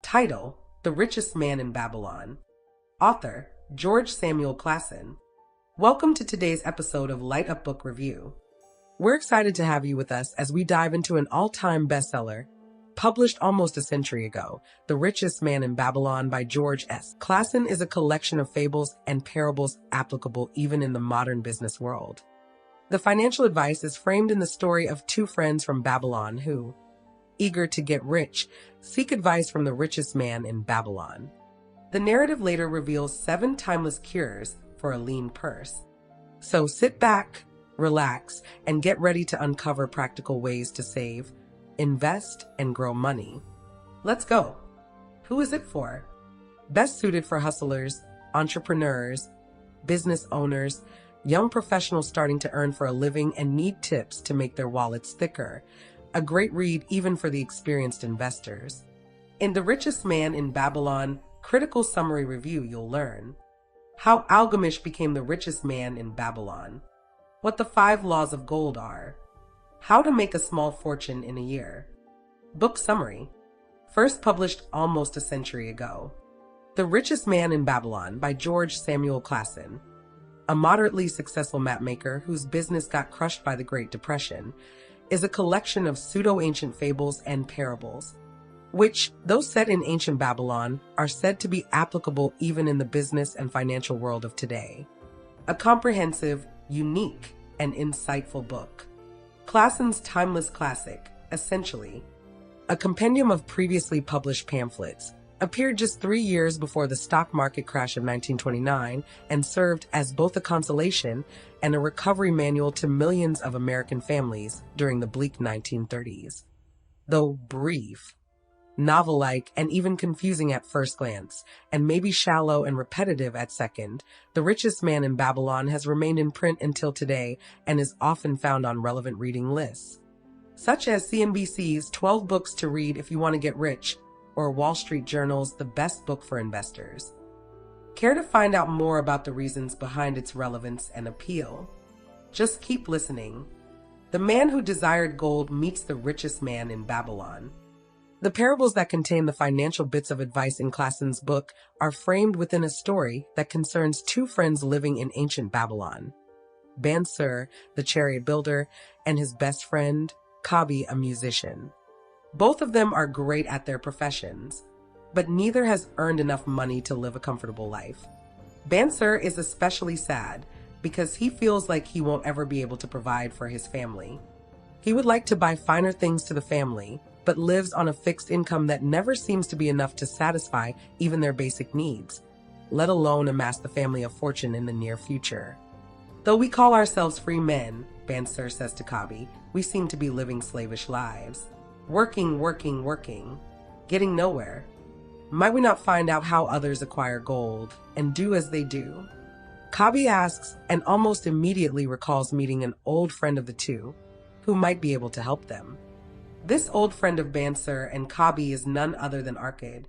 Title: The Richest Man in Babylon. Author: George Samuel Clason. Welcome to today's episode of Light Up Book Review. We're excited to have you with us as we dive into an all-time bestseller, published almost a century ago, The Richest Man in Babylon by George S. Clason is a collection of fables and parables applicable even in the modern business world. The financial advice is framed in the story of two friends from Babylon who, eager to get rich, seek advice from the richest man in Babylon. The narrative later reveals 7 timeless cures for a lean purse. So sit back, relax, and get ready to uncover practical ways to save, invest, and grow money. Let's go. Who is it for? Best suited for hustlers, entrepreneurs, business owners, young professionals starting to earn for a living and need tips to make their wallets thicker. A great read even for the experienced investors. In The Richest Man in Babylon, critical summary review, you'll learn how Gilgamesh became the richest man in Babylon, what the 5 laws of gold are, how to make a small fortune in a year. Book summary. First published almost a century ago. The Richest Man in Babylon by George Samuel Clason. A moderately successful mapmaker whose business got crushed by the Great Depression, is a collection of pseudo-ancient fables and parables, which, though set in ancient Babylon, are said to be applicable even in the business and financial world of today. A comprehensive, unique, and insightful book. Clason's timeless classic, essentially, a compendium of previously published pamphlets, appeared just 3 years before the stock market crash of 1929 and served as both a consolation and a recovery manual to millions of American families during the bleak 1930s. Though brief, novel-like, and even confusing at first glance, and maybe shallow and repetitive at second, The Richest Man in Babylon has remained in print until today and is often found on relevant reading lists, such as CNBC's 12 Books to Read If You Want to Get Rich, or Wall Street Journal's The Best Book for Investors. Care to find out more about the reasons behind its relevance and appeal? Just keep listening. The man who desired gold meets the richest man in Babylon. The parables that contain the financial bits of advice in Clason's book are framed within a story that concerns 2 friends living in ancient Babylon. Bansur, the chariot builder, and his best friend, Kabi, a musician. Both of them are great at their professions, but neither has earned enough money to live a comfortable life. Bansur is especially sad because he feels like he won't ever be able to provide for his family. He would like to buy finer things to the family, but lives on a fixed income that never seems to be enough to satisfy even their basic needs, let alone amass the family a fortune in the near future. Though we call ourselves free men, Bansur says to Kabi, we seem to be living slavish lives. Working, getting nowhere. Might we not find out how others acquire gold and do as they do? Kabi asks and almost immediately recalls meeting an old friend of the two who might be able to help them. This old friend of Bansur and Kabi is none other than Arcade,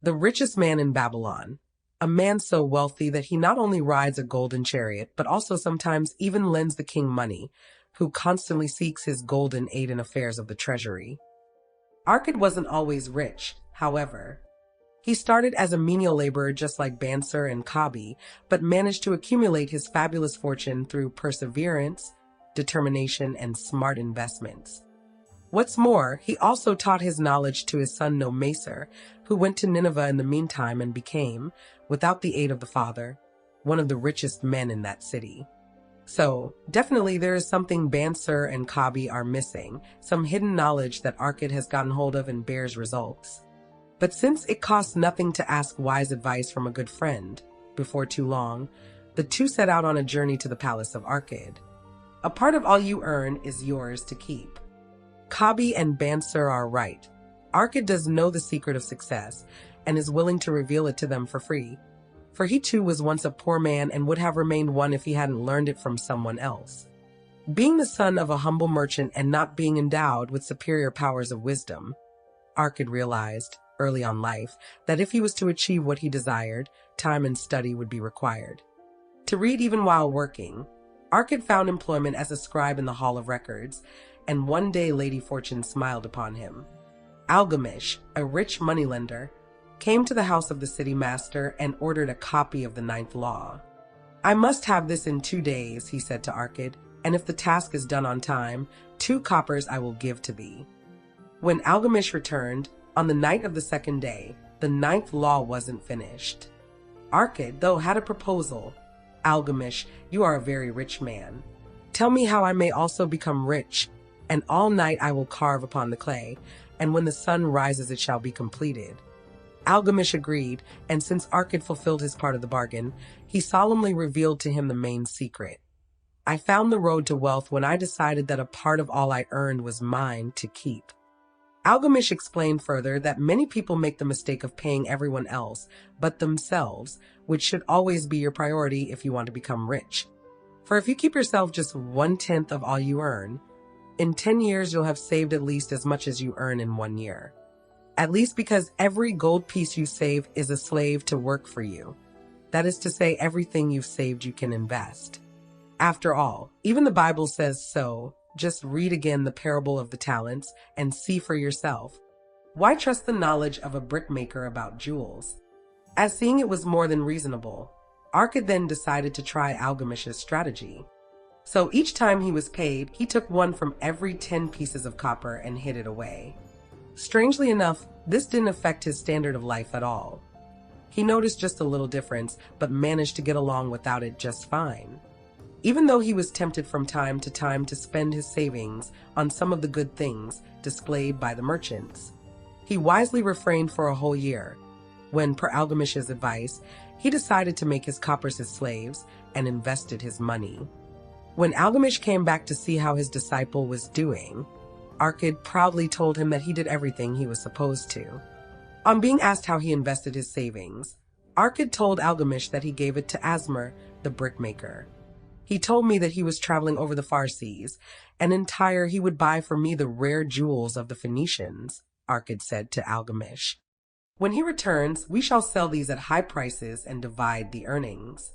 the richest man in Babylon, a man so wealthy that he not only rides a golden chariot, but also sometimes even lends the king money, who constantly seeks his golden aid in affairs of the treasury. Arcade wasn't always rich, however. He started as a menial laborer just like Bansur and Kabi, but managed to accumulate his fabulous fortune through perseverance, determination, and smart investments. What's more, he also taught his knowledge to his son Nomaser, who went to Nineveh in the meantime and became, without the aid of the father, one of the richest men in that city. So, definitely there is something Bansur and Kabi are missing, some hidden knowledge that Arcade has gotten hold of and bears results. But since it costs nothing to ask wise advice from a good friend, before too long, the two set out on a journey to the palace of Arcade. A part of all you earn is yours to keep. Kabi and Bansur are right. Arcade does know the secret of success and is willing to reveal it to them for free. For he too was once a poor man and would have remained one if he hadn't learned it from someone else. Being the son of a humble merchant and not being endowed with superior powers of wisdom, Arcade realized, early on life, that if he was to achieve what he desired, time and study would be required. To read even while working, Arcade found employment as a scribe in the Hall of Records, and one day Lady Fortune smiled upon him. Gilgamesh, a rich moneylender, came to the house of the city master and ordered a copy of the ninth law. "I must have this in 2 days," he said to Arkad, "and if the task is done on time, 2 coppers I will give to thee." When Algamish returned, on the night of the 2nd day, the ninth law wasn't finished. Arkad, though, had a proposal. "Algamish, you are a very rich man. Tell me how I may also become rich, and all night I will carve upon the clay, and when the sun rises it shall be completed." Algamish agreed, and since Arkad fulfilled his part of the bargain, he solemnly revealed to him the main secret. "I found the road to wealth when I decided that a part of all I earned was mine to keep." Algamish explained further that many people make the mistake of paying everyone else but themselves, which should always be your priority if you want to become rich. For if you keep yourself just 1/10 of all you earn, in 10 years you'll have saved at least as much as you earn in 1 year. At least because every gold piece you save is a slave to work for you. That is to say, everything you've saved you can invest. After all, even the Bible says so. Just read again the parable of the talents and see for yourself. Why trust the knowledge of a brickmaker about jewels? As seeing it was more than reasonable, Arkad then decided to try Algamish's strategy. So each time he was paid, he took one from every 10 pieces of copper and hid it away. Strangely enough, this didn't affect his standard of life at all. He noticed just a little difference, but managed to get along without it just fine. Even though he was tempted from time to spend his savings on some of the good things displayed by the merchants, he wisely refrained for a whole year, when, per Algamish's advice, he decided to make his coppers his slaves and invested his money. When Algamish came back to see how his disciple was doing, Arkad proudly told him that he did everything he was supposed to. On being asked how he invested his savings, Arkad told Algamish that he gave it to Asmar, the brickmaker. "He told me that he was traveling over the far seas, and in Tyre he would buy for me the rare jewels of the Phoenicians," Arkad said to Algamish. "When he returns, we shall sell these at high prices and divide the earnings."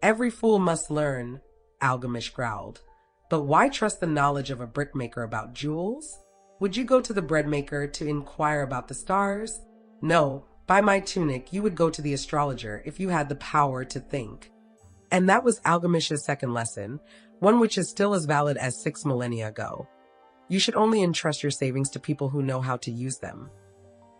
"Every fool must learn," Algamish growled. "But why trust the knowledge of a brickmaker about jewels? Would you go to the breadmaker to inquire about the stars? No, by my tunic, you would go to the astrologer if you had the power to think." And that was Algamish's second lesson, one which is still as valid as 6 millennia ago. You should only entrust your savings to people who know how to use them.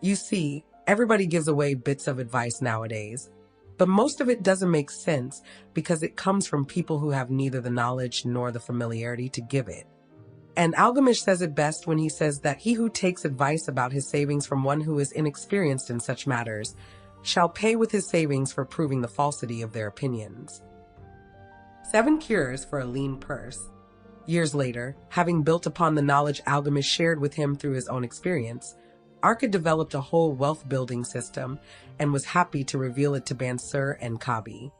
You see, everybody gives away bits of advice nowadays, but most of it doesn't make sense because it comes from people who have neither the knowledge nor the familiarity to give it. And Algamish says it best when he says that he who takes advice about his savings from one who is inexperienced in such matters shall pay with his savings for proving the falsity of their opinions. 7 cures for a lean purse. Years later, having built upon the knowledge Algamish shared with him through his own experience, Arkad developed a whole wealth-building system and was happy to reveal it to Bansur and Kabi.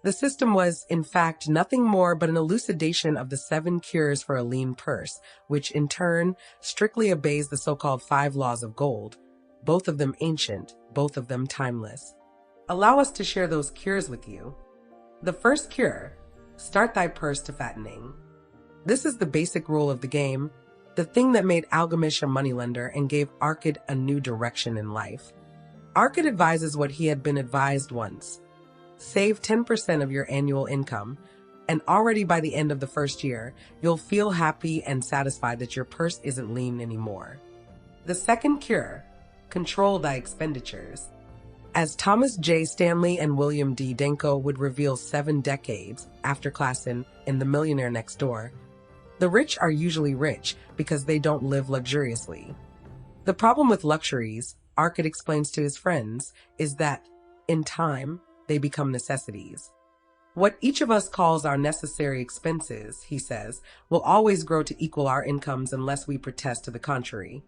The system was, in fact, nothing more but an elucidation of the 7 cures for a lean purse, which in turn strictly obeys the so-called 5 laws of gold, both of them ancient, both of them timeless. Allow us to share those cures with you. The first cure: start thy purse to fattening. This is the basic rule of the game, the thing that made Algamish a moneylender and gave Arkad a new direction in life. Arkad advises what he had been advised once. Save 10% of your annual income, and already by the end of the first year, you'll feel happy and satisfied that your purse isn't lean anymore. The second cure: control thy expenditures. As Thomas J. Stanley and William D. Denko would reveal 7 decades after Klassen in The Millionaire Next Door, the rich are usually rich because they don't live luxuriously. The problem with luxuries, Arkad explains to his friends, is that, in time, they become necessities. What each of us calls our necessary expenses, he says, will always grow to equal our incomes unless we protest to the contrary.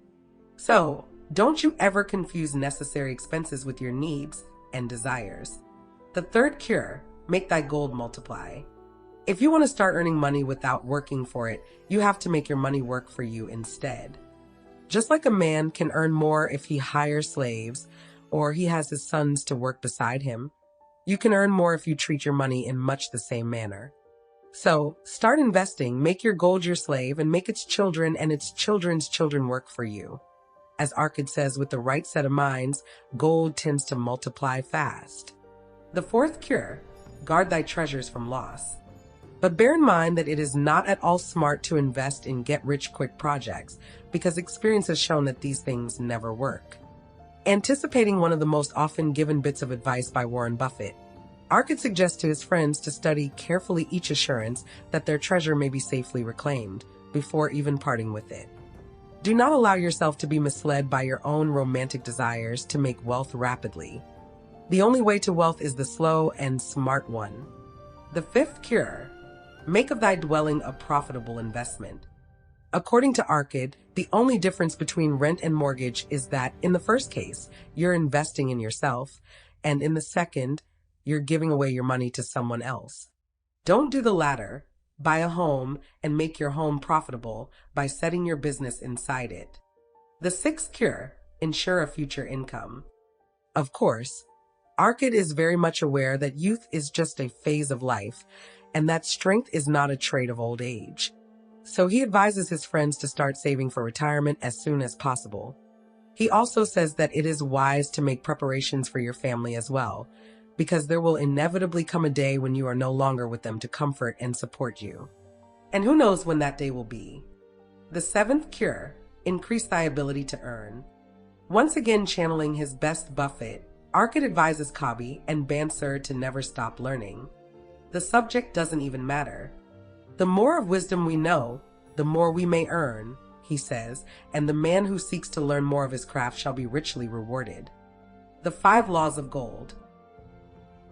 So, don't you ever confuse necessary expenses with your needs and desires. The third cure: make thy gold multiply. If you want to start earning money without working for it, you have to make your money work for you instead. Just like a man can earn more if he hires slaves or he has his sons to work beside him, you can earn more if you treat your money in much the same manner. So, start investing, make your gold your slave, and make its children and its children's children work for you. As Arkad says, with the right set of minds, gold tends to multiply fast. The fourth cure, guard thy treasures from loss. But bear in mind that it is not at all smart to invest in get-rich-quick projects, because experience has shown that these things never work. Anticipating one of the most often given bits of advice by Warren Buffett, Arkad suggests to his friends to study carefully each assurance that their treasure may be safely reclaimed before even parting with it. Do not allow yourself to be misled by your own romantic desires to make wealth rapidly. The only way to wealth is the slow and smart one. The fifth cure, make of thy dwelling a profitable investment. According to Arkad, the only difference between rent and mortgage is that in the first case, you're investing in yourself, and in the second, you're giving away your money to someone else. Don't do the latter. Buy a home and make your home profitable by setting your business inside it. The sixth cure, ensure a future income. Of course, Arkad is very much aware that youth is just a phase of life, and that strength is not a trait of old age. So he advises his friends to start saving for retirement as soon as possible. He also says that it is wise to make preparations for your family as well, because there will inevitably come a day when you are no longer with them to comfort and support you. And who knows when that day will be. The seventh cure, increase thy ability to earn. Once again channeling his best Buffett, Arkad advises Cobby and Bansir to never stop learning. The subject doesn't even matter. The more of wisdom we know, the more we may earn, he says, and the man who seeks to learn more of his craft shall be richly rewarded. The 5 laws of gold.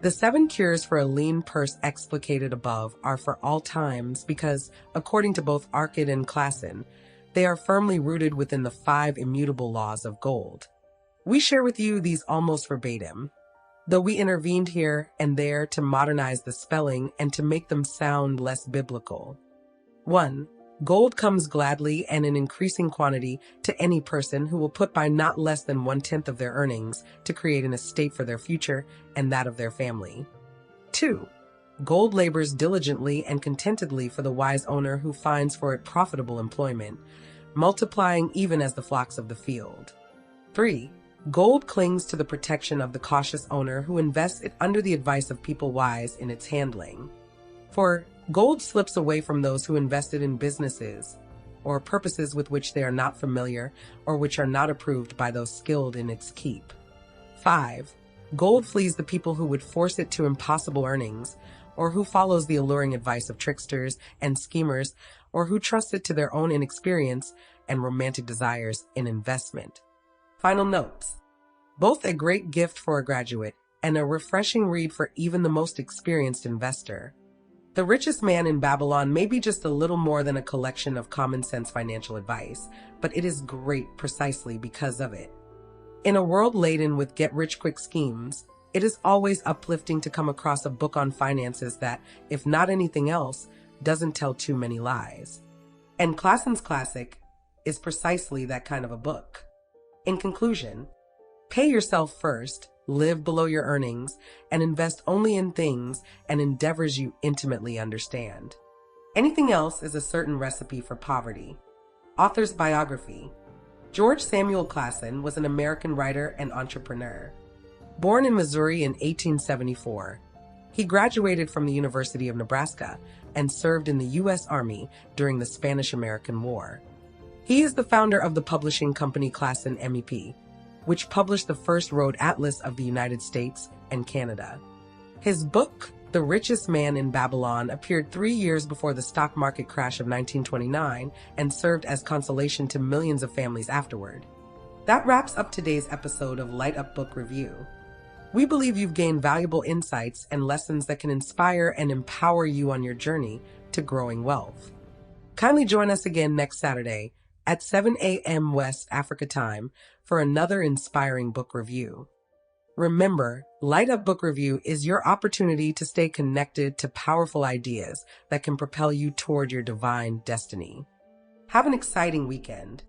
The 7 cures for a lean purse explicated above are for all times because, according to both Arkad and Klassen, they are firmly rooted within the 5 immutable laws of gold. We share with you these almost verbatim, though we intervened here and there to modernize the spelling and to make them sound less biblical. 1. Gold comes gladly and in increasing quantity to any person who will put by not less than 1/10 of their earnings to create an estate for their future and that of their family. 2. Gold labors diligently and contentedly for the wise owner who finds for it profitable employment, multiplying even as the flocks of the field. 3. Gold clings to the protection of the cautious owner who invests it under the advice of people wise in its handling. 4. Gold slips away from those who invested in businesses or purposes with which they are not familiar or which are not approved by those skilled in its keep. 5. Gold flees the people who would force it to impossible earnings, or who follows the alluring advice of tricksters and schemers, or who trust it to their own inexperience and romantic desires in investment. Final notes. Both a great gift for a graduate and a refreshing read for even the most experienced investor. The Richest Man in Babylon may be just a little more than a collection of common sense financial advice, but it is great precisely because of it. In a world laden with get-rich-quick schemes, it is always uplifting to come across a book on finances that, if not anything else, doesn't tell too many lies. And Klassen's classic is precisely that kind of a book. In conclusion, pay yourself first, live below your earnings, and invest only in things and endeavors you intimately understand. Anything else is a certain recipe for poverty. Author's biography. George Samuel Klassen was an American writer and entrepreneur. Born in Missouri in 1874, he graduated from the University of Nebraska and served in the U.S. Army during the Spanish-American War. He is the founder of the publishing company Klassen MEP, which published the first road atlas of the United States and Canada. His book, The Richest Man in Babylon, appeared 3 years before the stock market crash of 1929 and served as consolation to millions of families afterward. That wraps up today's episode of Light Up Book Review. We believe you've gained valuable insights and lessons that can inspire and empower you on your journey to growing wealth. Kindly join us again next Saturday at 7 a.m. West Africa time for another inspiring book review. Remember, Light Up Book Review is your opportunity to stay connected to powerful ideas that can propel you toward your divine destiny. Have an exciting weekend.